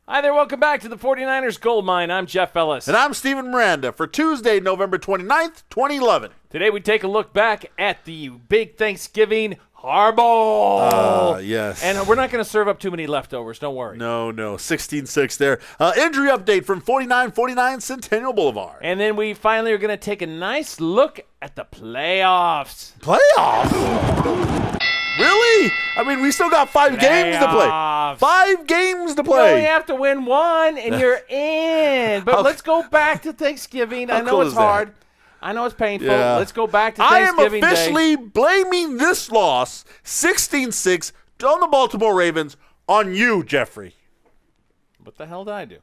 Hi there, welcome back to the 49ers Gold Mine. I'm Jeff Ellis. And I'm Steven Miranda for Tuesday, November 29th, 2011. Today we take a look back at the big Thanksgiving Harbaugh Bowl. Yes. And we're not going to serve up too many leftovers, don't worry. No, 16-6 there. Injury update from 49 Centennial Boulevard. And then we finally are going to take a nice look at the playoffs. Playoffs? Really? I mean, we still got 5 games to play. 5 games to play. You only have to win one, and you're in. But let's go back to Thanksgiving. I know it's hard. I know it's painful. Yeah. Let's go back to Thanksgiving Day. I am officially blaming this loss, 16-6, on the Baltimore Ravens, on you, Jeffrey. What the hell did I do?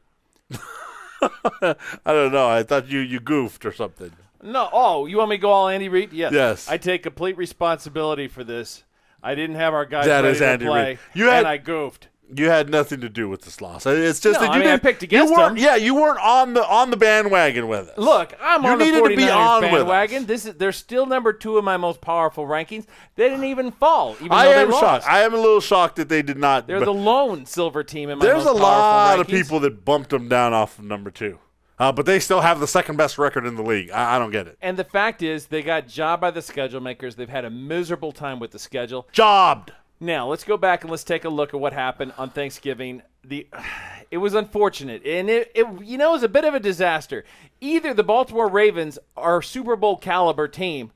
I don't know. I thought you goofed or something. No. Oh, you want me to go all Andy Reid? Yes. I take complete responsibility for this. I didn't have our guys ready to play, and I goofed. You had nothing to do with this loss. It's just that I picked against them. Yeah, you weren't on the bandwagon with us. Look, I'm on the 49ers bandwagon. They're still number 2 in my most powerful rankings. They didn't even fall, even though they lost. Shocked. I am a little shocked that they did not. They're the lone silver team in my most powerful rankings. There's a lot of people that bumped them down off of number 2. But they still have the second best record in the league. I don't get it. And the fact is, they got jobbed by the schedule makers. They've had a miserable time with the schedule. Jobbed. Now, let's go back and let's take a look at what happened on Thanksgiving. It was unfortunate, and it was a bit of a disaster. Either the Baltimore Ravens are a Super Bowl caliber team,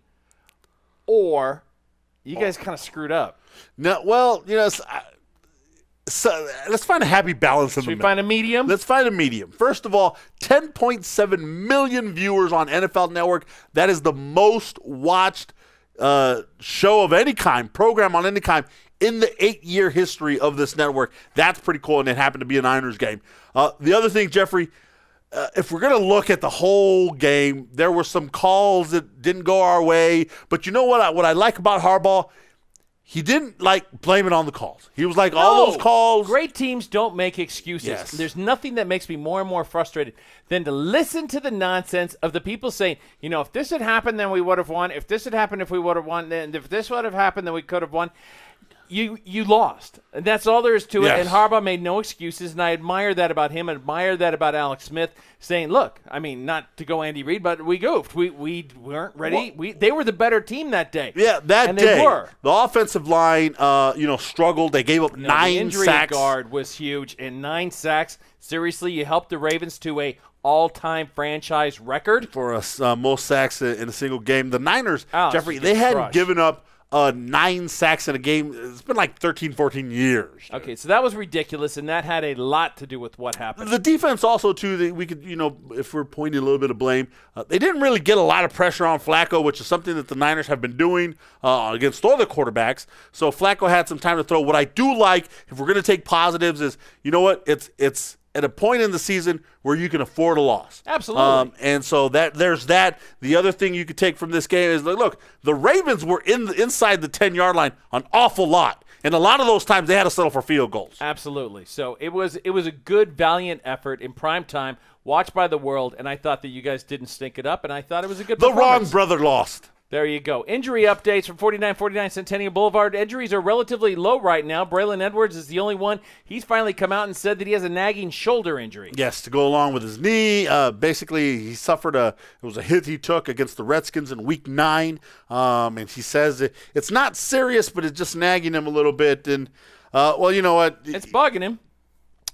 or you guys kind of screwed up. No, well, so let's find a happy balance in the middle. Should we find a medium? Let's find a medium. First of all, 10.7 million viewers on NFL Network. That is the most watched show of any kind, program on any kind, in the 8-year history of this network. That's pretty cool, and it happened to be a Niners game. The other thing, Jeffrey, if we're going to look at the whole game, there were some calls that didn't go our way. But you know what I like about Harbaugh? He didn't blame it on the calls. He was like, all those calls. Great teams don't make excuses. Yes. There's nothing that makes me more and more frustrated than to listen to the nonsense of the people saying, if this had happened, then we would have won. If this had happened, if we would have won. Then if this would have happened, then we could have won. You lost. And that's all there is to it. Yes. And Harbaugh made no excuses, and I admire that about him. I admire that about Alex Smith, saying, look, not to go Andy Reid, but we goofed. We weren't ready. They were the better team that day. Yeah, that and day. They were. The offensive line, struggled. They gave up 9 sacks. The injury guard was huge, and 9 sacks. Seriously, you helped the Ravens to a all-time franchise record. For us, most sacks in a single game. The Niners, Jeffrey, they hadn't hadn't given up 9 sacks in a game. It's been 13, 14 years. Dude. Okay, so that was ridiculous, and that had a lot to do with what happened. The defense also, too, we could, if we're pointing a little bit of blame, they didn't really get a lot of pressure on Flacco, which is something that the Niners have been doing against all the quarterbacks. So Flacco had some time to throw. What I do like, if we're going to take positives, is, it's at a point in the season where you can afford a loss. Absolutely. And so there's that. The other thing you could take from this game is, look, the Ravens were inside the 10-yard line an awful lot. And a lot of those times they had to settle for field goals. Absolutely. So it was a good, valiant effort in prime time, watched by the world, and I thought that you guys didn't stink it up, and I thought it was a good performance. The wrong brother lost. There you go. Injury updates from 49 Centennial Boulevard. Injuries are relatively low right now. Braylon Edwards is the only one. He's finally come out and said that he has a nagging shoulder injury. Yes, to go along with his knee. Basically, he suffered it was a hit he took against the Redskins in Week 9. And he says it's not serious, but it's just nagging him a little bit. And, well, you know what? It's bugging him.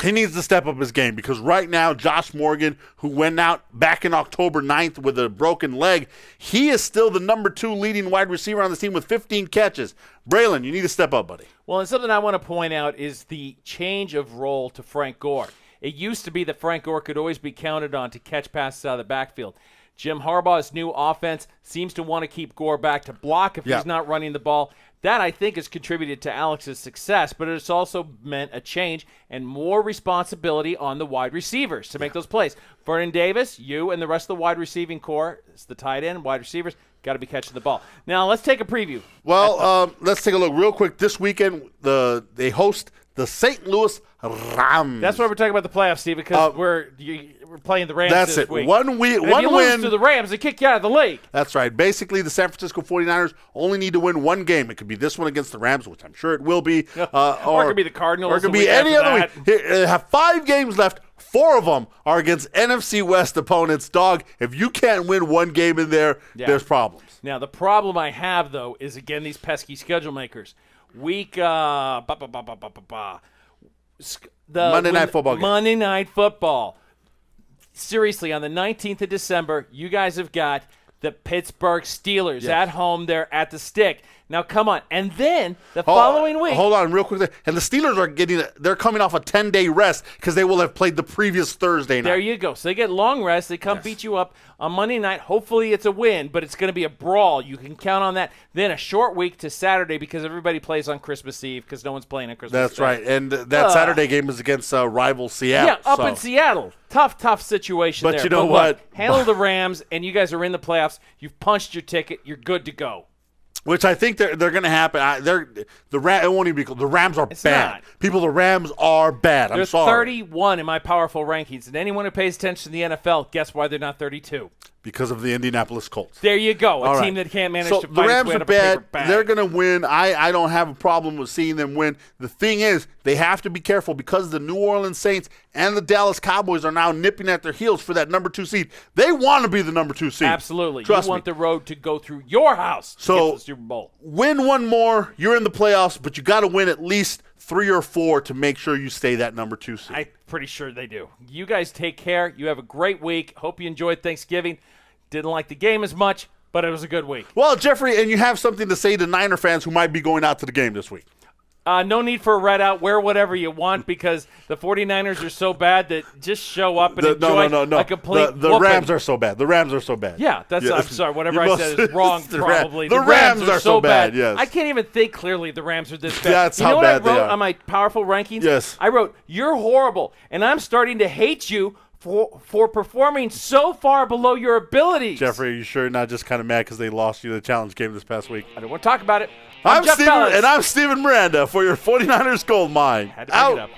He needs to step up his game because right now, Josh Morgan, who went out back in October 9th with a broken leg, he is still the number 2 leading wide receiver on the team with 15 catches. Braylon, you need to step up, buddy. Well, and something I want to point out is the change of role to Frank Gore. It used to be that Frank Gore could always be counted on to catch passes out of the backfield. Jim Harbaugh's new offense seems to want to keep Gore back to block if he's not running the ball. That, I think, has contributed to Alex's success, but it's also meant a change and more responsibility on the wide receivers to make those plays. Vernon Davis, you and the rest of the wide receiving core, it's the tight end, wide receivers, got to be catching the ball. Now, let's take a preview. Well, let's take a look real quick. This weekend, they host the St. Louis Rams. That's why we're talking about the playoffs, Steve, because we're playing the Rams That's this it. week. One if you win. lose to the Rams, they kick you out of the league. That's right. Basically, the San Francisco 49ers only need to win one game. It could be this one against the Rams, which I'm sure it will be. Or it could be the Cardinals. Or it could be any other week. They have 5 games left. 4 of them are against NFC West opponents. Dog, if you can't win one game in there, there's problems. Now, the problem I have, though, is, again, these pesky schedule makers. Week the Monday Night Football game. Monday Night Football. Seriously, on the 19th of December, you guys have got the Pittsburgh Steelers at home. They're at the Stick. Now, come on. And then the following week. Hold on real quick. And the Steelers they're coming off a 10-day rest because they will have played the previous Thursday night. There you go. So they get long rest. They come beat you up on Monday night. Hopefully it's a win, but it's going to be a brawl. You can count on that. Then a short week to Saturday because everybody plays on Christmas Eve because no one's playing on Christmas Eve. That's right. And that Saturday game is against rival Seattle. Yeah, up in Seattle. Tough situation there. But you know look, what? Handle the Rams, and you guys are in the playoffs. You've punched your ticket. You're good to go. Which I think they're going to happen. It won't even be called. The Rams are bad. Not. People, the Rams are bad. I'm sorry. They're 31 in my powerful rankings. And anyone who pays attention to the NFL, guess why they're not 32? Because of the Indianapolis Colts. There you go. All team that can't manage so to find the Rams its way are out of a paper bad. bag. They're going to win. I don't have a problem with seeing them win. The thing is, they have to be careful because the New Orleans Saints and the Dallas Cowboys are now nipping at their heels for that number 2 seed. They want to be the number 2 seed. Absolutely. Trust you want me. the road to go through your house to get to the Super Bowl. Win one more, you're in the playoffs, but you got to win at least 3 or 4 to make sure you stay that number 2 seed. I'm pretty sure they do. You guys take care. You have a great week. Hope you enjoyed Thanksgiving. Didn't like the game as much, but it was a good week. Well, Jeffrey, and you have something to say to Niner fans who might be going out to the game this week. No need for a red out. Wear whatever you want because the 49ers are so bad that just show up and enjoy a complete The Rams are so bad. The Rams are so bad. Yeah, I'm sorry. Whatever I said is wrong, probably. The Rams are so bad, yes. I can't even think clearly the Rams are this bad. That's you know how what bad I wrote they are. on my powerful rankings? Yes. I wrote, you're horrible, and I'm starting to hate you for performing so far below your abilities. Jeffrey, are you sure you're not just kind of mad because they lost you the challenge game this past week? I don't want to talk about it. I'm Jeff Steven, Bellis. and I'm Steven Miranda for your 49ers Gold Mine. Had to bring it up.